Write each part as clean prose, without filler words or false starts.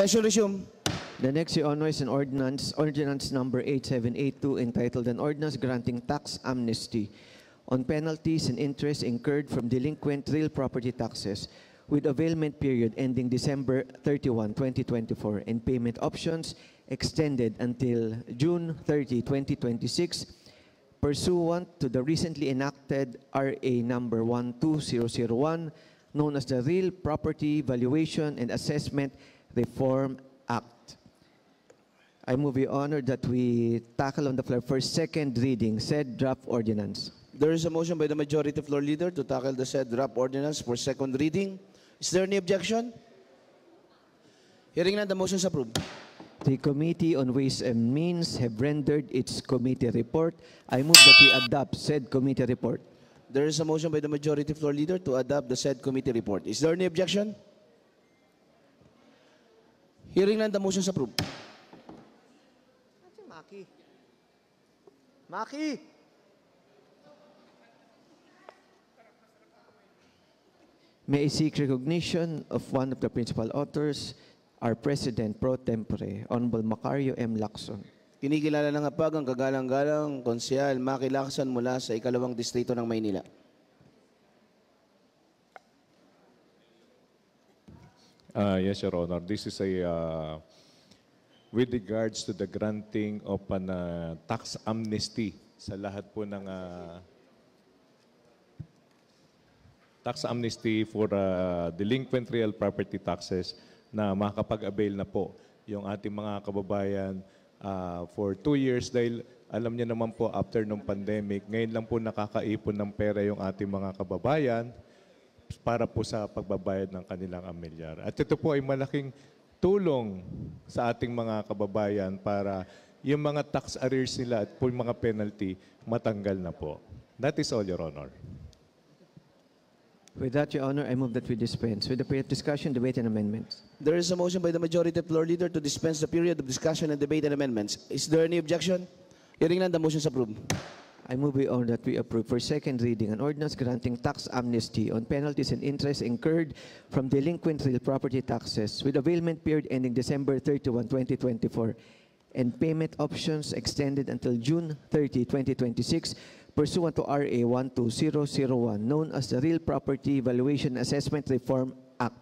Session resume. The next, Your Honor, is an ordinance number 8782, entitled An Ordinance Granting Tax Amnesty on Penalties and Interest Incurred from Delinquent Real Property Taxes with availment period ending December 31, 2024, and payment options extended until June 30, 2026, pursuant to the recently enacted RA number 12001, known as the Real Property Valuation and Assessment Reform Act. I move, Your Honor, that we tackle on the floor for second reading said draft ordinance. There is a motion by the majority floor leader to tackle the said draft ordinance for second reading. Is there any objection? Hearing none, the motion is approved. The Committee on Ways and Means have rendered its committee report. I move that we adopt said committee report. There is a motion by the majority floor leader to adopt the said committee report. Is there any objection? Hearing none, the motion is approved. Maki! May I seek recognition of one of the principal authors, our President Pro Tempore, Honorable Macario M. Lacson. Kinikilala ng hapag ang kagalang-galang Konsehal Maki Lacson mula sa ikalawang distrito ng Maynila. Yes, Your Honor. This is with regards to the granting of an tax amnesty sa lahat po ng tax amnesty for delinquent real property taxes na makakapag-avail na po yung ating mga kababayan for 2 years dahil alam niyo naman po after ng pandemic, ngayon lang po nakakaipon ng pera yung ating mga kababayan para po sa pagbabayad ng kanilang amilyar. At ito po ay malaking tulong sa ating mga kababayan para yung mga tax arrears nila at po yung mga penalty matanggal na po. That is all, Your Honor. With that, Your Honor, I move that we dispense with the period of discussion, debate, and amendments. There is a motion by the majority floor leader to dispense the period of discussion and debate and amendments. Is there any objection? Hearing none, the motion is approved. I move, Your Honor, that we approve for second reading an ordinance granting tax amnesty on penalties and interest incurred from delinquent real property taxes with availment period ending December 31, 2024, and payment options extended until June 30, 2026, pursuant to RA 12001, known as the Real Property Valuation Assessment Reform Act.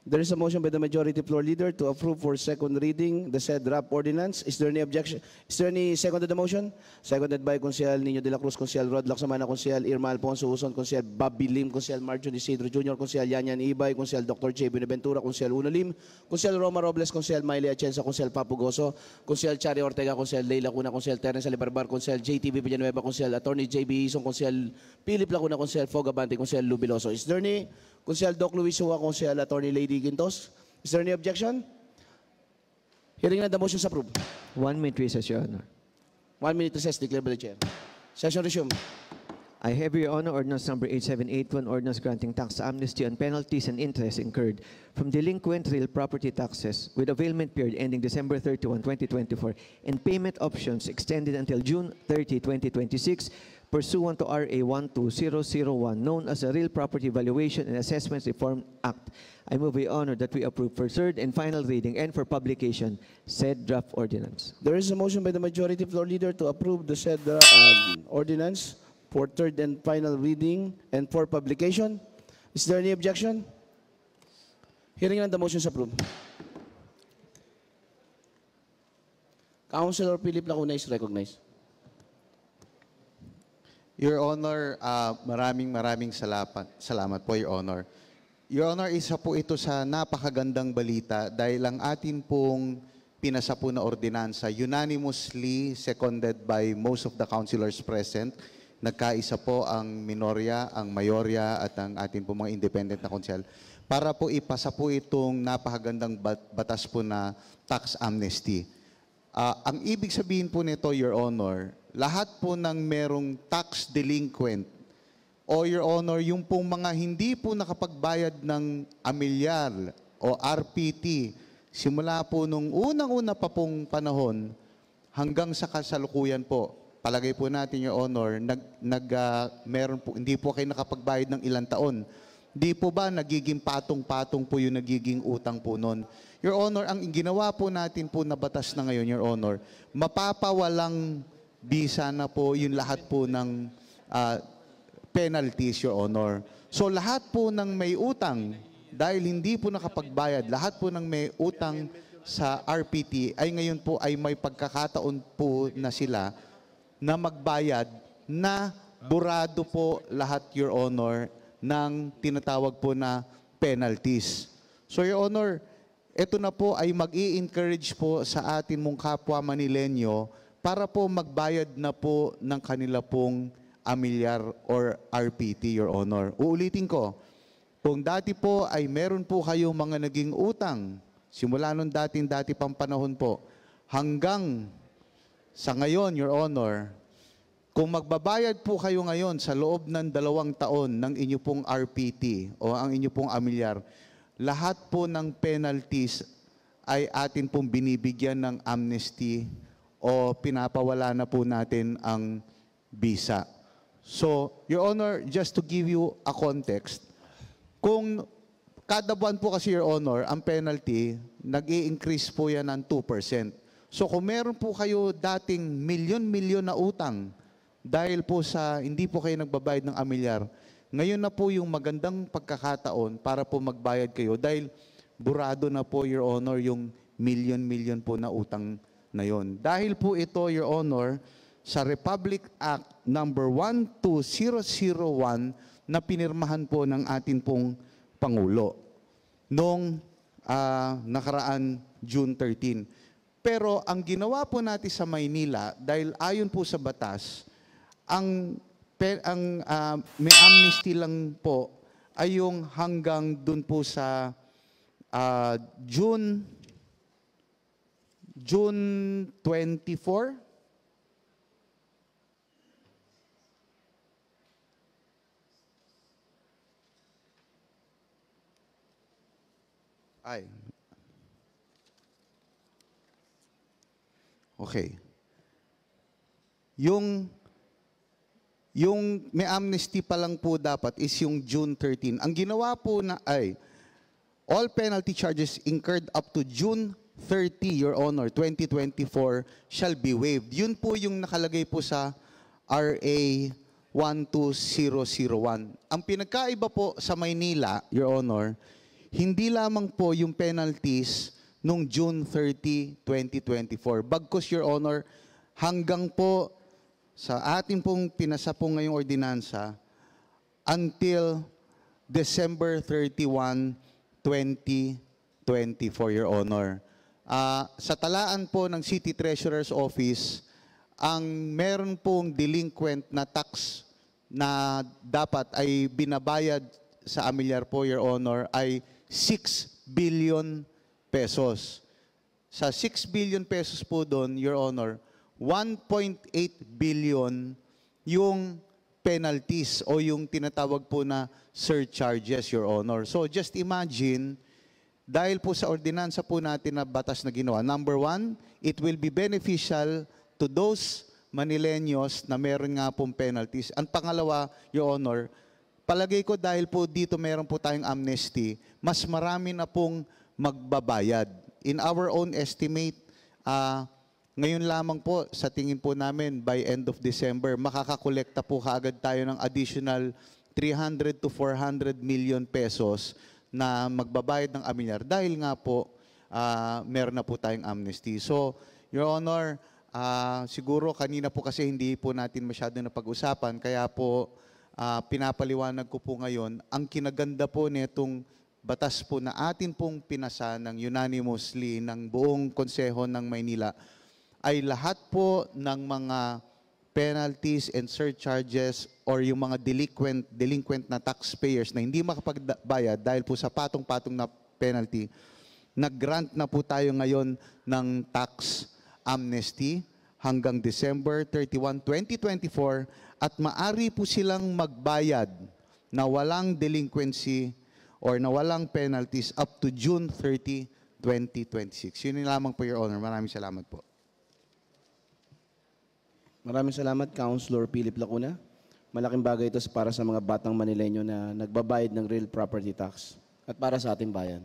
There is a motion by the majority floor leader to approve for second reading the said draft ordinance. Is there any objection? Is there any second to the motion? Seconded by Konsehal Nino de la Cruz, Konsehal Rod Lacsamana, Konsehal Irma Alfonso Uson, Konsehal Bobby Lim, Konsehal Marjorie Isidro Jr., Konsehal Yanyan Ibay, Konsehal Dr. J. Benaventura, Konsehal Uno Lim, Konsehal Roma Robles, Konsehal Miley Atienza, Konsehal Papu Goso, Konsehal Chari Ortega, Konsehal Leila Cuna, Konsehal Terence Alibarbar, Konsehal JTV Villanueva, Konsehal Attorney J.B. Ison, Konsehal Philip Lacuna, Konsehal Fogabante, Konsehal Lubiloso. Is there any Konsehal Doc Luis Suwa, Konsehal Attorney Lady Gintos? Is there any objection? Hearing none, the motion is approved. 1 minute recess, Your Honor. 1 minute recess, declared by the chair. Session resume. I have, Your Honor, ordinance number 8781, ordinance granting tax amnesty on penalties and interest incurred from delinquent real property taxes with availment period ending December 31, 2024, and payment options extended until June 30, 2026, pursuant to RA 12001, known as the Real Property Valuation and Assessment Reform Act. I move, Your Honor, that we approve for third and final reading and for publication said draft ordinance. There is a motion by the majority floor leader to approve the said ordinance for third and final reading and for publication. Is there any objection? Hearing none, the motion is approved. Councilor Philip Lacuna is recognized. Your Honor, maraming salamat po, Your Honor. Your Honor, isa po ito sa napakagandang balita dahil ang atin pong pinasa po na ordinansa, unanimously seconded by most of the councilors present. Nagkaisa po ang minorya, ang mayorya at ang atin po mga independent na konsehal para po ipasa po itong napakagandang batas po na tax amnesty. Ang ibig sabihin po nito, Your Honor, lahat po ng merong tax delinquent o Your Honor, yung pong mga hindi po nakapagbayad ng amilyar o RPT, simula po nung unang-una pa pong panahon hanggang sa kasalukuyan po, palagay po natin, Your Honor, meron po, hindi po kayo nakapagbayad ng ilang taon. Di po ba nagiging patong-patong po yung nagiging utang po nun? Your Honor, ang ginawa po natin po na batas na ngayon, Your Honor, mapapawalang bisa na po yung lahat po ng penalties, Your Honor. So lahat po ng may utang, dahil hindi po nakapagbayad, lahat po ng may utang sa RPT ay ngayon po ay may pagkakataon po na sila na magbayad na burado po lahat, Your Honor, ng tinatawag po na penalties. So, Your Honor, ito na po ay mag-i-encourage po sa atin mong kapwa Manilenyo para po magbayad na po ng kanila pong amilyar or RPT, Your Honor. Uulitin ko, kung dati po ay meron po kayong mga naging utang, simula nung dati pang panahon po, hanggang sa ngayon, Your Honor, kung magbabayad po kayo ngayon sa loob ng 2 taon ng inyo pong RPT o ang inyo pong amilyar, lahat po ng penalties ay atin pong binibigyan ng amnesty o pinapawala na po natin ang visa. So, Your Honor, just to give you a context, kung kada buwan po kasi, Your Honor, ang penalty, nag-i-increase po yan ng 2%. So, kung meron po kayo dating milyon-milyon na utang, dahil po sa hindi po kayo nagbabayad ng amilyar, ngayon na po yung magandang pagkakataon para po magbayad kayo dahil burado na po, Your Honor, yung milyon-milyon po na utang na yon. Dahil po ito, Your Honor, sa Republic Act number 12001 na pinirmahan po ng atin pong Pangulo noong nakaraan June 13. Pero ang ginawa po natin sa Maynila, dahil ayon po sa batas, ang may amnesty lang po ay yung hanggang dun po sa June 24. Ay. Okay. Yung may amnesty pa lang po dapat is yung June 13. Ang ginawa po na ay, all penalty charges incurred up to June 30, Your Honor, 2024 shall be waived. Yun po yung nakalagay po sa RA 12001. Ang pinagkaiba po sa Maynila, Your Honor, hindi lamang po yung penalties nung June 30, 2024. Bagkus, Your Honor, hanggang po sa ating pong pinasa po ngayong ordinansa until December 31, 2024, Your Honor. Sa talaan po ng City Treasurer's Office, ang meron pong delinquent na tax na dapat ay binabayad sa amilyar po, Your Honor, ay 6 billion pesos. Sa 6 billion pesos po doon, Your Honor, 1.8 billion yung penalties o yung tinatawag po na surcharges, Your Honor. So just imagine, dahil po sa ordinansa po natin na batas na ginawa, number 1, it will be beneficial to those Manileños na meron nga pong penalties. Ang pangalawa, Your Honor, palagay ko dahil po dito meron po tayong amnesty, mas marami na pong magbabayad. In our own estimate, ngayon lamang po, sa tingin po namin, by end of December, makakakolekta po kaagad tayo ng additional 300 to 400 million pesos na magbabayad ng amilyar dahil nga po, meron na po tayong amnesty. So, Your Honor, siguro kanina po kasi hindi po natin masyado na pag-usapan, kaya po pinapaliwanag ko po ngayon, ang kinaganda po nitong batas po na atin pong pinasa ng unanimously ng buong konseho ng Maynila, ay lahat po ng mga penalties and surcharges or yung mga delinquent na taxpayers na hindi makapagbayad dahil po sa patong-patong na penalty, nag-grant na po tayo ngayon ng tax amnesty hanggang December 31, 2024 at maari po silang magbayad na walang delinquency or na walang penalties up to June 30, 2026. Yun lamang po, Your Honor. Maraming salamat po. Maraming salamat, Councilor Philip Lacuna. Malaking bagay ito para sa mga batang Manileño na nagbabayad ng real property tax at para sa ating bayan.